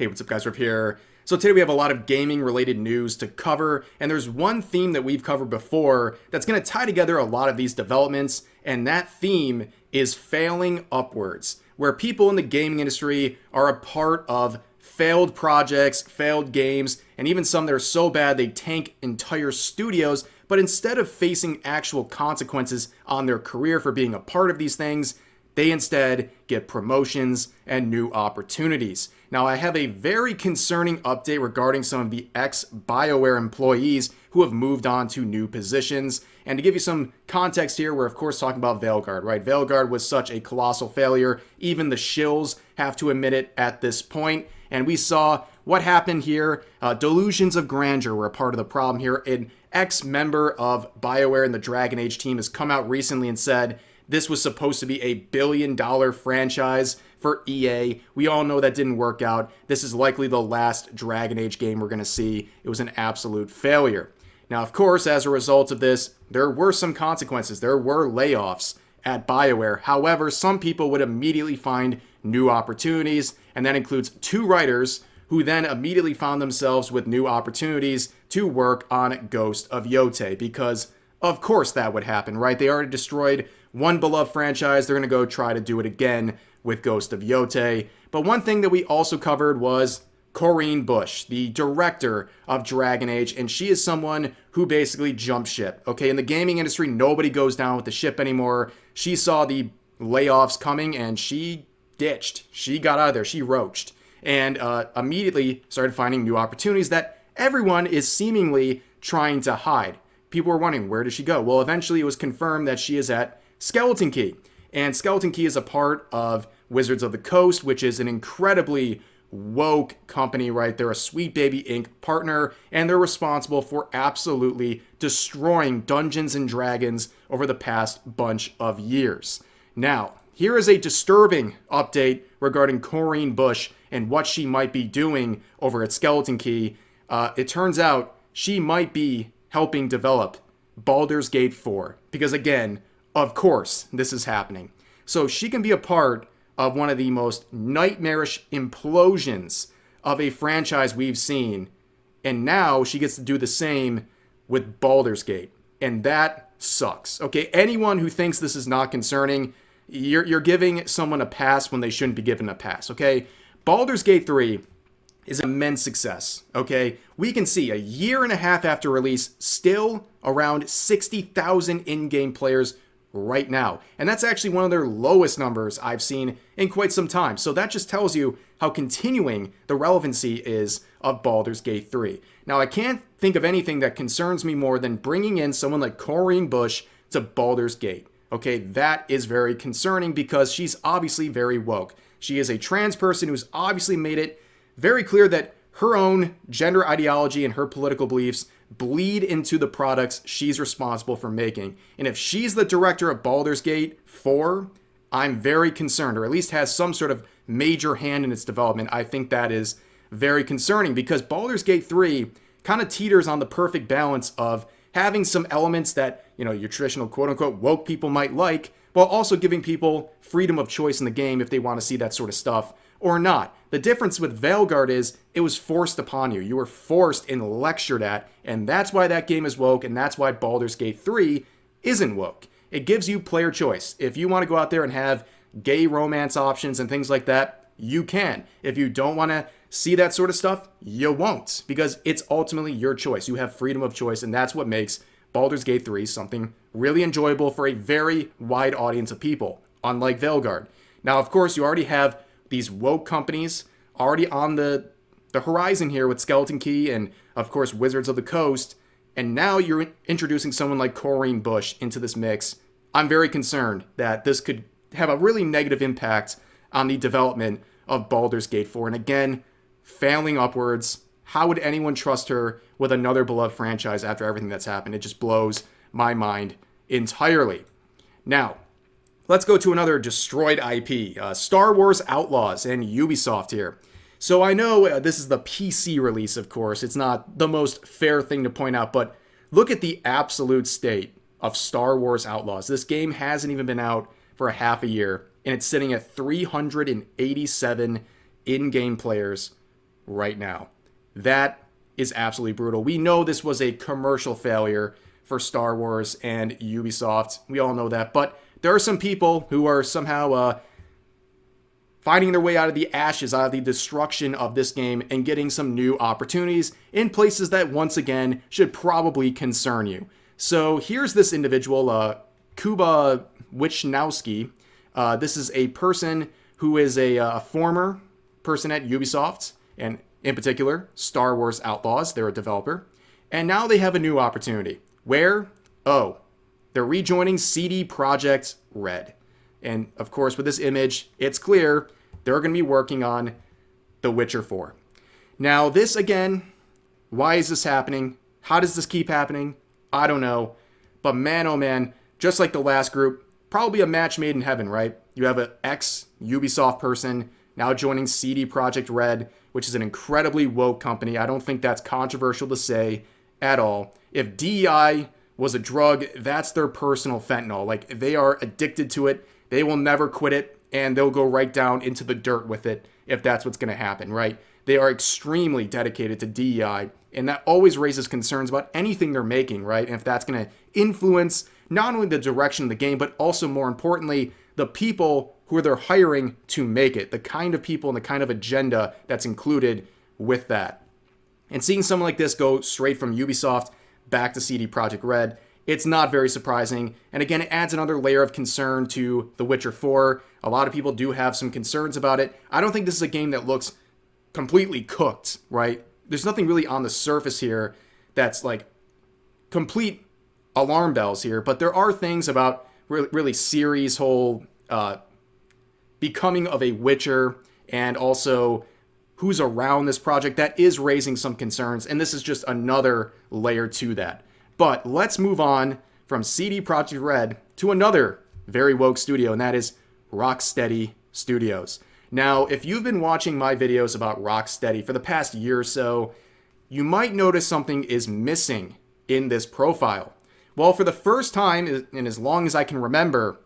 Hey, what's up guys, Rip here. So today we have a lot of gaming related news to cover, and there's one theme that we've covered before that's going to tie together a lot of these developments, and that theme is failing upwards, where people in the gaming industry are a part of failed projects, failed games, and even some that are so bad they tank entire studios, but instead of facing actual consequences on their career for being a part of these things, they instead get promotions and new opportunities. Now, I have a very concerning update regarding some of the ex-BioWare employees who have moved on to new positions. And to give you some context here, we're of course talking about Veilguard, right? Veilguard was such a colossal failure. Even the shills have to admit it at this point. And we saw what happened here. Delusions of grandeur were a part of the problem here. An ex-member of BioWare and the Dragon Age team has come out recently and said, this was supposed to be a billion-dollar franchise for EA. We all know that didn't work out. This is likely the last Dragon Age game we're going to see. It was an absolute failure. Now, of course, as a result of this, there were some consequences. There were layoffs at BioWare. However, some people would immediately find new opportunities, and that includes 2 writers who then immediately found themselves with new opportunities to work on Ghost of Yotei, because of course that would happen, right? They already destroyed one beloved franchise. They're going to go try to do it again with Ghost of Yotei. But one thing that we also covered was Corrine Bush, the director of Dragon Age, and she is someone who basically jumped ship. Okay, in the gaming industry, nobody goes down with the ship anymore. She saw the layoffs coming and she ditched. She got out of there. She roached and immediately started finding new opportunities that everyone is seemingly trying to hide. People were wondering, where did she go? Well, eventually it was confirmed that she is at Skeleton Key. And Skeleton Key is a part of Wizards of the Coast, which is an incredibly woke company, right? They're a Sweet Baby Inc. partner, and they're responsible for absolutely destroying Dungeons and Dragons over the past bunch of years. Now, here is a disturbing update regarding Corrine Bush and what she might be doing over at Skeleton Key. It turns out she might be helping develop Baldur's Gate 4. Because again, of course, this is happening. So she can be a part of one of the most nightmarish implosions of a franchise we've seen. And now she gets to do the same with Baldur's Gate. And that sucks. Okay, anyone who thinks this is not concerning, you're giving someone a pass when they shouldn't be given a pass, okay? Baldur's Gate 3 is an immense success, okay? We can see a year and a half after release, still around 60,000 in-game players right now. And that's actually one of their lowest numbers I've seen in quite some time. So that just tells you how continuing the relevancy is of Baldur's Gate 3. Now, I can't think of anything that concerns me more than bringing in someone like Corrine Bush to Baldur's Gate. Okay, that is very concerning because she's obviously very woke. She is a trans person who's obviously made it very clear that her own gender ideology and her political beliefs bleed into the products she's responsible for making. And if she's the director of Baldur's Gate 4, I'm very concerned, or at least has some sort of major hand in its development. I think that is very concerning because Baldur's Gate 3 kind of teeters on the perfect balance of having some elements that, you know, your traditional quote-unquote woke people might like, while also giving people freedom of choice in the game if they want to see that sort of stuff or not. The difference with Veilguard is it was forced upon you. You were forced and lectured at, and that's why that game is woke, and that's why Baldur's Gate 3 isn't woke. It gives you player choice. If you want to go out there and have gay romance options and things like that, you can. If you don't want to see that sort of stuff, you won't, because it's ultimately your choice. You have freedom of choice, and that's what makes Baldur's Gate 3 something really enjoyable for a very wide audience of people, unlike Veilguard. Now, of course, you already have these woke companies already on the horizon here with Skeleton Key and, of course, Wizards of the Coast, and now you're introducing someone like Corrine Bush into this mix. I'm very concerned that this could have a really negative impact on the development of Baldur's Gate 4. And again, failing upwards. How would anyone trust her with another beloved franchise after everything that's happened? It just blows my mind entirely. Now, let's go to another destroyed IP, Star Wars Outlaws and Ubisoft here. So I know this is the PC release, of course. It's not the most fair thing to point out, but look at the absolute state of Star Wars Outlaws. This game hasn't even been out for a half a year, and it's sitting at 387 in-game players right now. That is absolutely brutal. We know this was a commercial failure for Star Wars and Ubisoft. We all know that. But there are some people who are somehow finding their way out of the ashes, out of the destruction of this game, and getting some new opportunities in places that, once again, should probably concern you. So here's this individual, Kuba Wichnowski. This is a person who is a former person at Ubisoft, and in particular, Star Wars Outlaws. They're a developer. And now they have a new opportunity. Where? Oh, they're rejoining CD Projekt Red. And of course, with this image, it's clear they're going to be working on The Witcher 4. Now, this again, why is this happening? How does this keep happening? I don't know. But man, oh man, just like the last group, probably a match made in heaven, right? You have an ex-Ubisoft person now joining CD Projekt Red, which is an incredibly woke company. I don't think that's controversial to say at all. If DEI was a drug, that's their personal fentanyl. Like, they are addicted to it. They will never quit it, and they'll go right down into the dirt with it if that's what's going to happen, right? They are extremely dedicated to DEI, and that always raises concerns about anything they're making, right? And if that's going to influence not only the direction of the game, but also, more importantly, the people who they're hiring to make it, the kind of people and the kind of agenda that's included with that. And seeing someone like this go straight from Ubisoft back to CD Projekt Red, it's not very surprising. And again, it adds another layer of concern to The Witcher 4. A lot of people do have some concerns about it. I don't think this is a game that looks completely cooked, right? There's nothing really on the surface here that's like complete alarm bells here, but there are things about really Ciri's whole becoming of a Witcher, and also who's around this project that is raising some concerns, and this is just another layer to that. But let's move on from CD Projekt Red to another very woke studio, and that is Rocksteady Studios. Now, if you've been watching my videos about Rocksteady for the past year or so, you might notice something is missing in this profile. Well, for the first time in as long as I can remember,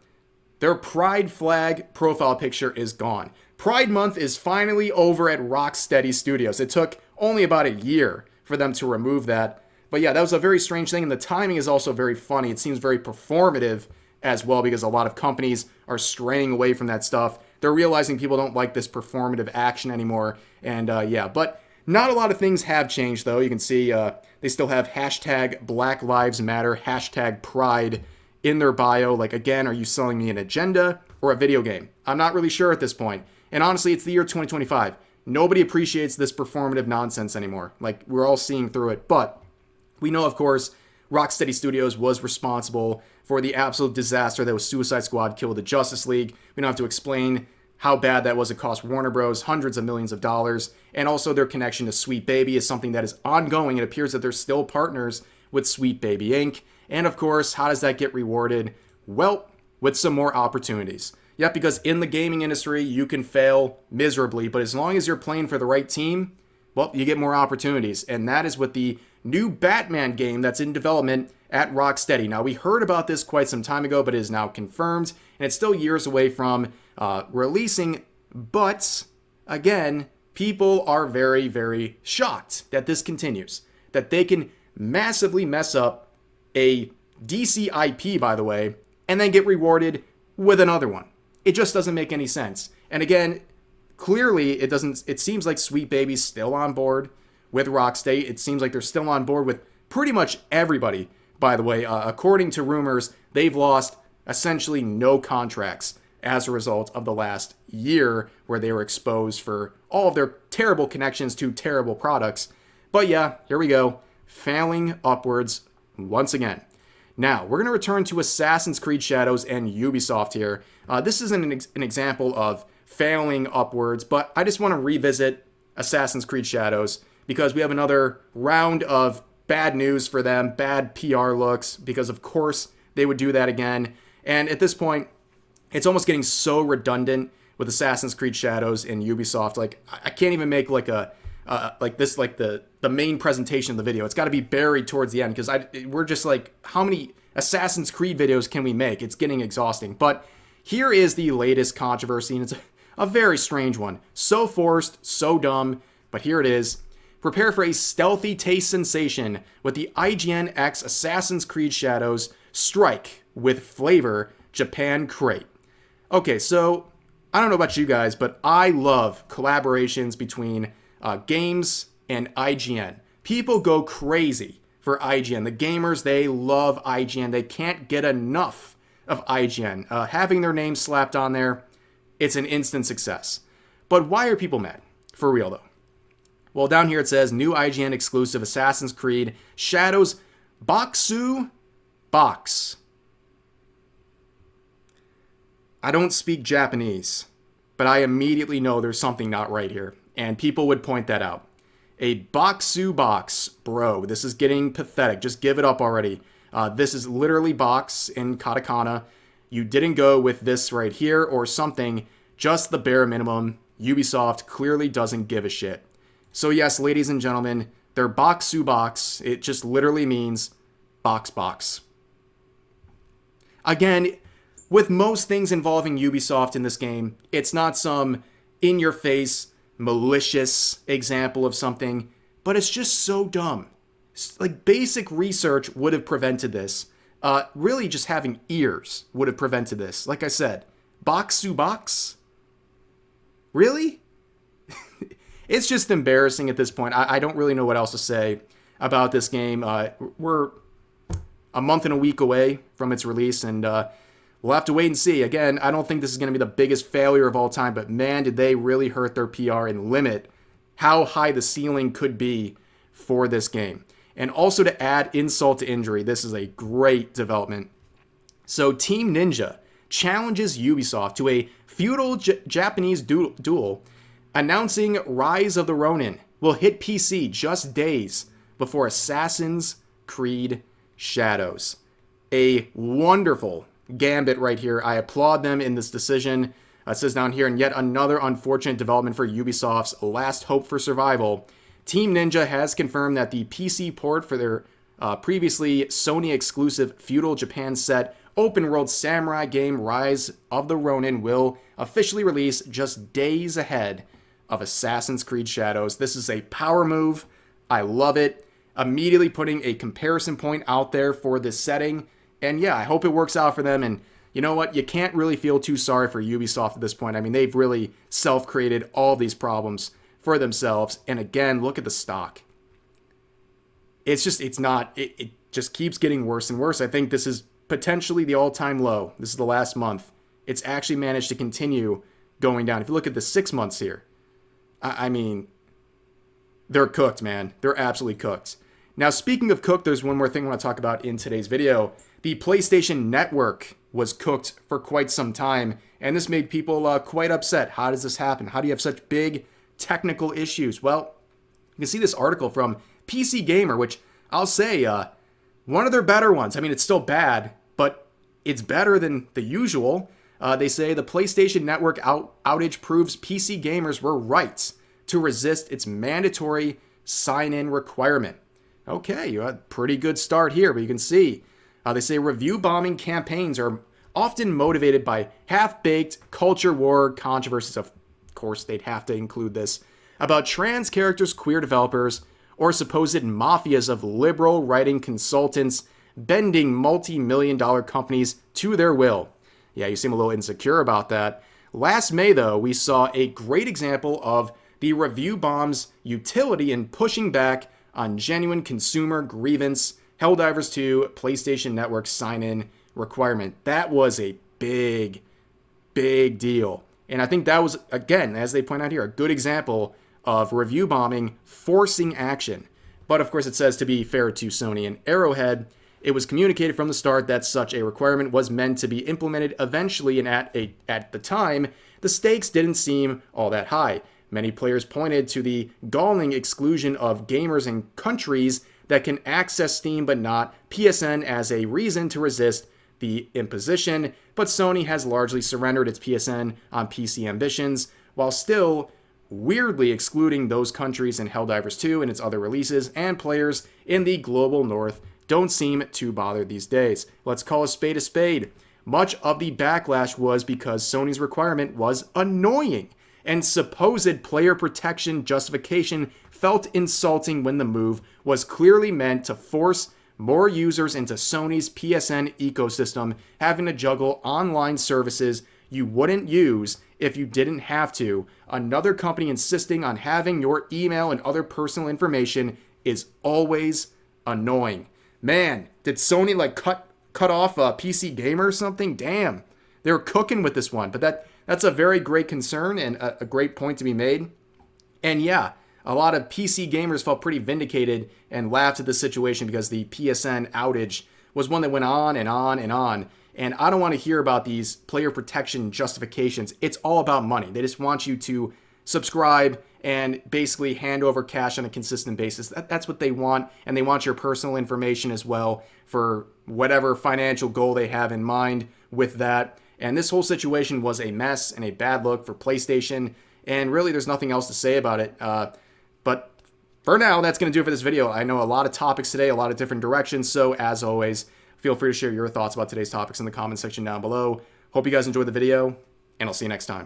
their Pride flag profile picture is gone. Pride Month is finally over at Rocksteady Studios. It took only about a year for them to remove that. But yeah, that was a very strange thing, and the timing is also very funny. It seems very performative as well, because a lot of companies are straying away from that stuff. They're realizing people don't like this performative action anymore, and yeah, but not a lot of things have changed, though. You can see they still have hashtag Black Lives Matter, hashtag Pride in their bio. Like, again, are you selling me an agenda or a video game? I'm not really sure at this point. And honestly, it's the year 2025. Nobody appreciates this performative nonsense anymore. Like, we're all seeing through it. But we know, of course, Rocksteady Studios was responsible for the absolute disaster that was Suicide Squad Kill the Justice League. We don't have to explain how bad that was. It cost Warner Bros. Hundreds of millions of dollars. And also their connection to Sweet Baby is something that is ongoing. It appears that they're still partners with Sweet Baby Inc. And of course, how does that get rewarded? Well, with some more opportunities. Yep, because in the gaming industry, you can fail miserably, but as long as you're playing for the right team, well, you get more opportunities. And that is with the new Batman game that's in development at Rocksteady. Now, we heard about this quite some time ago, but it is now confirmed, and it's still years away from releasing. But again, people are very, very shocked that this continues, that they can massively mess up a DC IP, by the way, and then get rewarded with another one. It just doesn't make any sense. And again, clearly it doesn't. It seems like Sweet Baby's still on board with Rocksteady. It seems like they're still on board with pretty much everybody, by the way. According to rumors, they've lost essentially no contracts as a result of the last year where they were exposed for all of their terrible connections to terrible products. But yeah, here we go. Failing upwards once again. Now, we're going to return to Assassin's Creed Shadows and Ubisoft here. This is an example of failing upwards, but I just want to revisit Assassin's Creed Shadows because we have another round of bad news for them, bad PR looks, because of course they would do that again. And at this point, it's almost getting so redundant with Assassin's Creed Shadows and Ubisoft. Like, I can't even make like a the main presentation of the video. It's got to be buried towards the end because we're just like, how many Assassin's Creed videos can we make? It's getting exhausting. But here is the latest controversy, and it's a very strange one. So forced, so dumb, but here it is. Prepare for a stealthy taste sensation with the IGN X Assassin's Creed Shadows Strike with Flavor Japan Crate. Okay, so I don't know about you guys, but I love collaborations between games and IGN. People go crazy for IGN. The gamers, they love IGN. They can't get enough of IGN. Having their name slapped on there, it's an instant success. But why are people mad? For real, though. Well, down here it says, new IGN exclusive Assassin's Creed Shadows Boxu Box. I don't speak Japanese, but I immediately know there's something not right here, and people would point that out. A Boxu box. Bro, this is getting pathetic. Just give it up already. This is literally box in katakana. You didn't go with this right here or something, just the bare minimum. Ubisoft clearly doesn't give a shit. So yes, ladies and gentlemen, their Boxu box, it just literally means box. Again, with most things involving Ubisoft in this game, it's not some in-your-face, malicious example of something, but it's just so dumb. Like, basic research would have prevented this. Really, just having ears would have prevented this. Like I said, Boxu box? Really? It's just embarrassing at this point. I don't really know what else to say about this game. We're a month and a week away from its release, and we'll have to wait and see. Again, I don't think this is going to be the biggest failure of all time, but man, did they really hurt their PR and limit how high the ceiling could be for this game. And also to add insult to injury, this is a great development. So Team Ninja challenges Ubisoft to a feudal Japanese duel, announcing Rise of the Ronin will hit PC just days before Assassin's Creed Shadows. A wonderful gambit right here. I applaud them in this decision. It says down here, and yet another unfortunate development for Ubisoft's last hope for survival. Team Ninja has confirmed that the PC port for their previously Sony exclusive feudal Japan set open world samurai game Rise of the Ronin will officially release just days ahead of Assassin's Creed Shadows. This is a power move. I love it. Immediately putting a comparison point out there for this setting. And yeah, I hope it works out for them. And you know what? You can't really feel too sorry for Ubisoft at this point. I mean, they've really self-created all these problems for themselves. And again, look at the stock. It just keeps getting worse and worse. I think this is potentially the all-time low. This is the last month. It's actually managed to continue going down. If you look at the 6 months here, I mean, they're cooked, man. They're absolutely cooked. Now, speaking of cooked, there's one more thing I want to talk about in today's video. The PlayStation Network was cooked for quite some time, and this made people quite upset. How does this happen? How do you have such big technical issues? Well, you can see this article from PC Gamer, which I'll say, one of their better ones. I mean, it's still bad, but it's better than the usual. They say the PlayStation Network outage proves PC gamers were right to resist its mandatory sign-in requirement. Okay, you had a pretty good start here, but you can see they say review bombing campaigns are often motivated by half-baked culture war controversies. Of course, they'd have to include this about trans characters, queer developers, or supposed mafias of liberal writing consultants bending multi-million-dollar companies to their will. Yeah, you seem a little insecure about that. Last May, though, we saw a great example of the review bomb's utility in pushing back on genuine consumer grievance, Helldivers 2 PlayStation Network sign-in requirement. That was a big deal. And I think that was, again, as they point out here, a good example of review bombing forcing action. But of course, it says, to be fair to Sony and Arrowhead, it was communicated from the start that such a requirement was meant to be implemented eventually, and at the time, the stakes didn't seem all that high. Many players pointed to the galling exclusion of gamers in countries that can access Steam but not PSN as a reason to resist the imposition, but Sony has largely surrendered its PSN on PC ambitions, while still weirdly excluding those countries in Helldivers 2 and its other releases, and players in the global north don't seem too bothered these days. Let's call a spade a spade. Much of the backlash was because Sony's requirement was annoying and supposed player protection justification felt insulting when the move was clearly meant to force more users into Sony's PSN ecosystem, having to juggle online services you wouldn't use if you didn't have to. Another company insisting on having your email and other personal information is always annoying. Man, did Sony like cut off a PC Gamer or something? Damn, they were cooking with this one. But that's a very great concern and a great point to be made. And yeah, a lot of PC gamers felt pretty vindicated and laughed at the situation because the PSN outage was one that went on and on and on. And I don't want to hear about these player protection justifications. It's all about money. They just want you to subscribe and basically hand over cash on a consistent basis. That's what they want. And they want your personal information as well for whatever financial goal they have in mind with that. And this whole situation was a mess and a bad look for PlayStation. And really, there's nothing else to say about it. But for now, that's going to do it for this video. I know a lot of topics today, a lot of different directions. So as always, feel free to share your thoughts about today's topics in the comment section down below. Hope you guys enjoyed the video, and I'll see you next time.